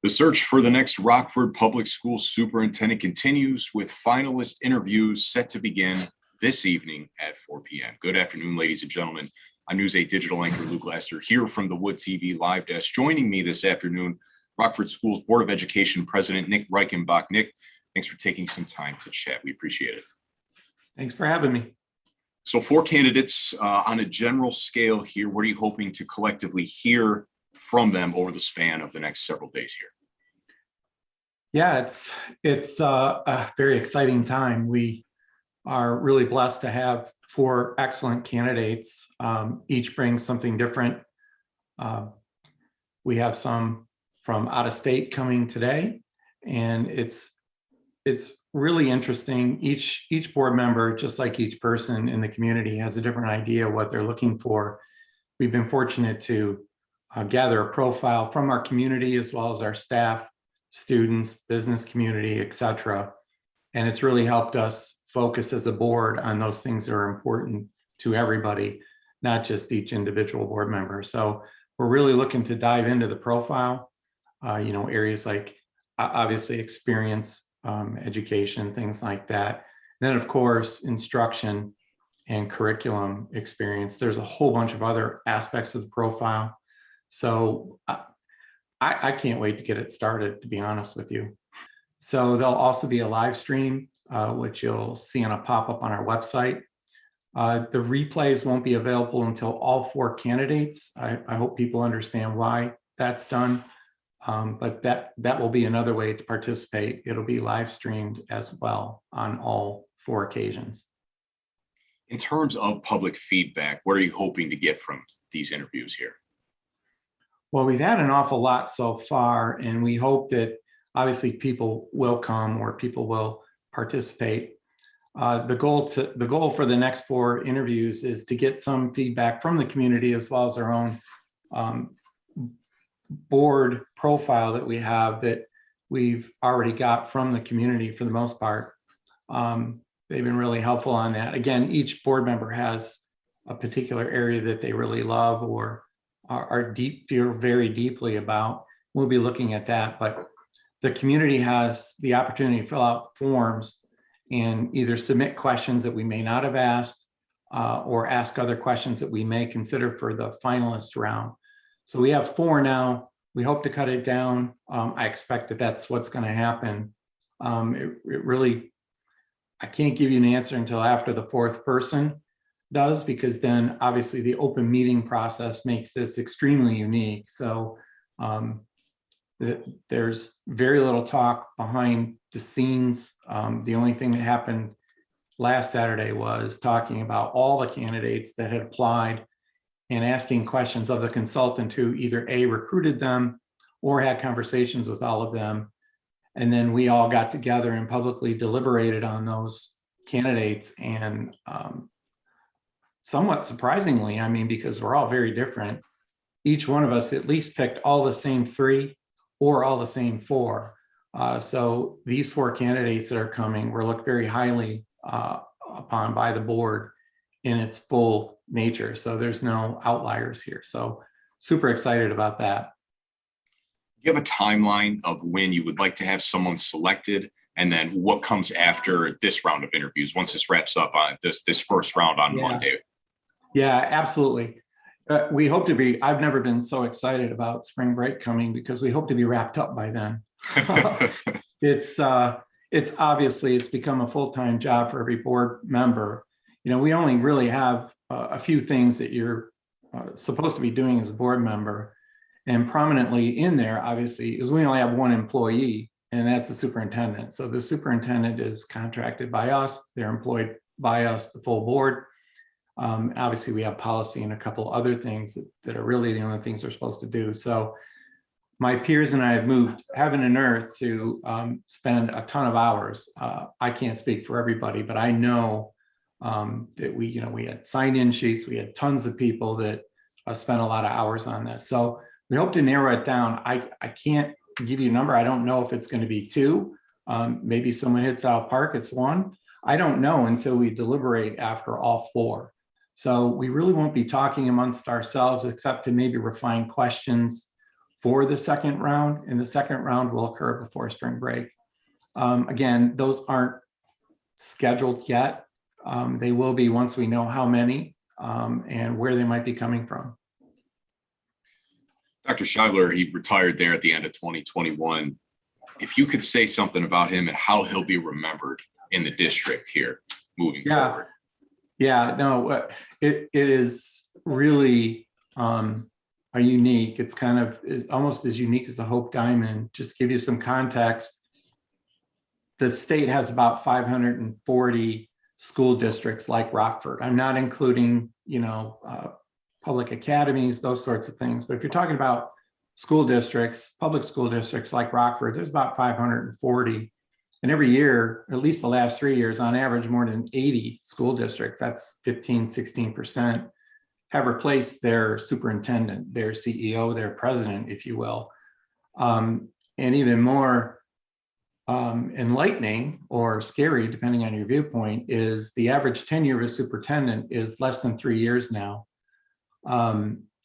The search for the next Rockford Public School superintendent continues with finalist interviews set to begin this evening at 4 p.m. Good afternoon, ladies and gentlemen. I'm News 8 digital anchor Luke Lester here from the Wood TV live desk. Joining me this afternoon, Rockford Schools Board of Education President Nick Reichenbach. Nick, thanks for taking some time to chat. We appreciate it. Thanks for having me. So 4 candidates on a general scale here. What are you hoping to collectively hear from them over the span of the next several days here? Yeah, it's a very exciting time. We are really blessed to have 4 excellent candidates. Each brings something different. We have some from out of state coming today, and it's really interesting. Each board member, just like each person in the community, has a different idea of what they're looking for. We've been fortunate to gather a profile from our community as well as our staff, students, business community, etc. And it's really helped us focus as a board on those things that are important to everybody, not just each individual board member. So we're really looking to dive into the profile, areas like obviously experience, education, things like that. And then of course, instruction and curriculum experience. There's a whole bunch of other aspects of the profile. So I can't wait to get it started, to be honest with you. So there'll also be a live stream, which you'll see on a pop-up on our website. The replays won't be available until all 4 candidates. I hope people understand why that's done, but that will be another way to participate. It'll be live streamed as well on all 4 occasions. In terms of public feedback, what are you hoping to get from these interviews here? Well, we've had an awful lot so far, and we hope that obviously people will come or people will participate. The goal for the next 4 interviews is to get some feedback from the community as well as our own board profile that we have that we've already got from the community for the most part. They've been really helpful on that. Again, each board member has a particular area that they really love or feel very deeply about. We'll be looking at that, but the community has the opportunity to fill out forms and either submit questions that we may not have asked or ask other questions that we may consider for the finalist round. So we have 4 now. We hope to cut it down. I expect that that's what's going to happen. It really, I can't give you an answer until after the 4th person does, because then obviously the open meeting process makes this extremely unique. So there's very little talk behind the scenes. The only thing that happened last Saturday was talking about all the candidates that had applied and asking questions of the consultant who either A, recruited them or had conversations with all of them. And then we all got together and publicly deliberated on those candidates. And somewhat surprisingly, because we're all very different, each one of us at least picked all the same 3 or all the same 4. So these 4 candidates that are coming were looked very highly upon by the board in its full nature. So there's no outliers here. So super excited about that. Do you have a timeline of when you would like to have someone selected, and then what comes after this round of interviews once this wraps up on this first round on Monday? Yeah, absolutely. We hope to be, I've never been so excited about spring break coming because we hope to be wrapped up by then. It's obviously, it's become a full-time job for every board member. We only really have a few things that you're supposed to be doing as a board member. And prominently in there, obviously, is we only have 1 employee, and that's the superintendent. So the superintendent is contracted by us. They're employed by us, the full board. Obviously, we have policy and a couple other things that are really the only things we're supposed to do. So my peers and I have moved heaven and earth to spend a ton of hours. I can't speak for everybody, but I know that we had sign-in sheets. We had tons of people that spent a lot of hours on this. So we hope to narrow it down. I can't give you a number. I don't know if it's going to be 2. Maybe someone hits out of the park, it's 1. I don't know until we deliberate after all 4. So we really won't be talking amongst ourselves except to maybe refine questions for the second round, and the second round will occur before spring break. Again, those aren't scheduled yet. They will be once we know how many and where they might be coming from. Dr. Scheidler, he retired there at the end of 2021. If you could say something about him and how he'll be remembered in the district here moving forward. Yeah, no, it is really a unique, it's kind of almost as unique as a Hope Diamond. Just to give you some context, the state has about 540 school districts like Rockford. I'm not including, public academies, those sorts of things. But if you're talking about school districts, public school districts like Rockford, there's about 540. And every year, at least the last 3 years, on average, more than 80 school districts, that's 15, 16%, have replaced their superintendent, their CEO, their president, if you will. And even more enlightening or scary, depending on your viewpoint, is the average tenure of a superintendent is less than 3 years now.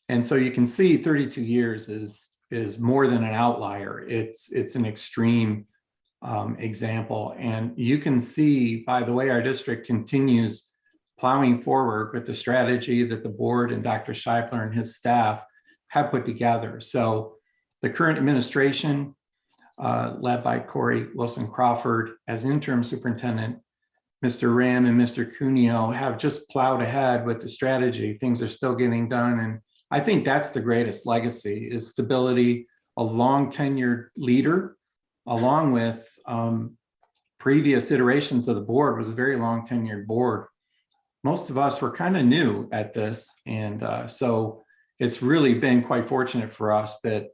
And so you can see 32 years is more than an outlier. It's an extreme example. And you can see by the way our district continues plowing forward with the strategy that the board and Dr. Scheibler and his staff have put together. So the current administration, led by Corey Wilson Crawford as interim superintendent, Mr. Ram and Mr. Cuneo have just plowed ahead with the strategy. Things are still getting done. And I think that's the greatest legacy, is stability, a long tenured leader, along with previous iterations of the board was a very long tenured board. Most of us were kind of new at this. And so it's really been quite fortunate for us that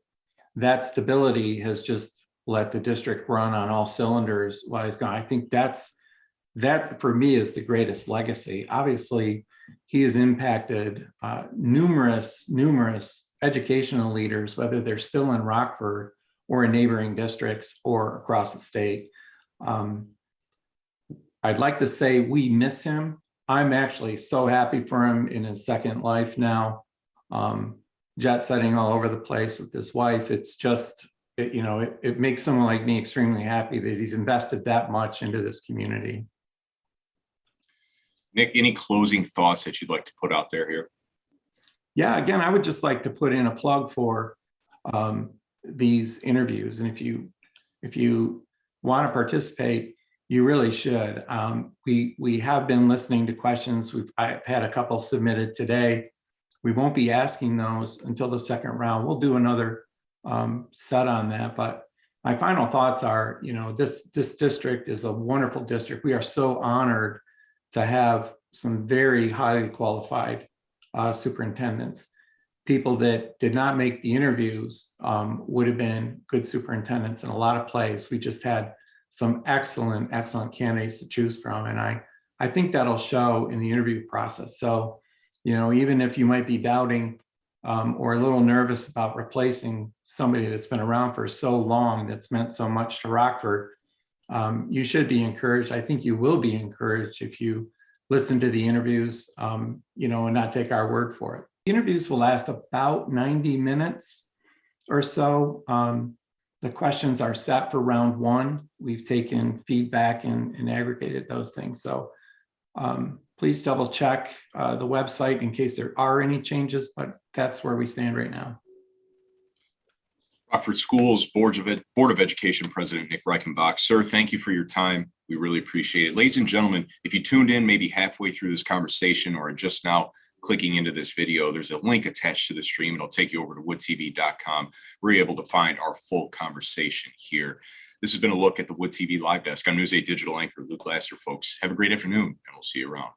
that stability has just let the district run on all cylinders while he's gone. I think that for me is the greatest legacy. Obviously, he has impacted numerous educational leaders, whether they're still in Rockford or in neighboring districts or across the state. I'd like to say we miss him. I'm actually so happy for him in his second life now, jet setting all over the place with his wife. It's just, it makes someone like me extremely happy that he's invested that much into this community. Nick, any closing thoughts that you'd like to put out there here? Yeah, again, I would just like to put in a plug for these interviews. And if you want to participate, you really should. We have been listening to questions. I've had a couple submitted today. We won't be asking those until the second round. We'll do another set on that. But my final thoughts are, this district is a wonderful district. We are so honored to have some very highly qualified superintendents. People that did not make the interviews would have been good superintendents in a lot of places. We just had some excellent candidates to choose from. And I think that'll show in the interview process. So, even if you might be doubting or a little nervous about replacing somebody that's been around for so long, that's meant so much to Rockford, you should be encouraged. I think you will be encouraged if you listen to the interviews, and not take our word for it. The interviews will last about 90 minutes or so. The questions are set for round one. We've taken feedback and aggregated those things. So please double check the website in case there are any changes, but that's where we stand right now. Rockford Schools Board of Education President Nick Reichenbach. Sir, thank you for your time. We really appreciate it. Ladies and gentlemen, if you tuned in maybe halfway through this conversation or just now clicking into this video, there's a link attached to the stream. It'll take you over to woodtv.com where you're able to find our full conversation here. This has been a look at the Wood TV Live Desk. I'm News 8 digital anchor Luke Lasser, folks. Have a great afternoon, and we'll see you around.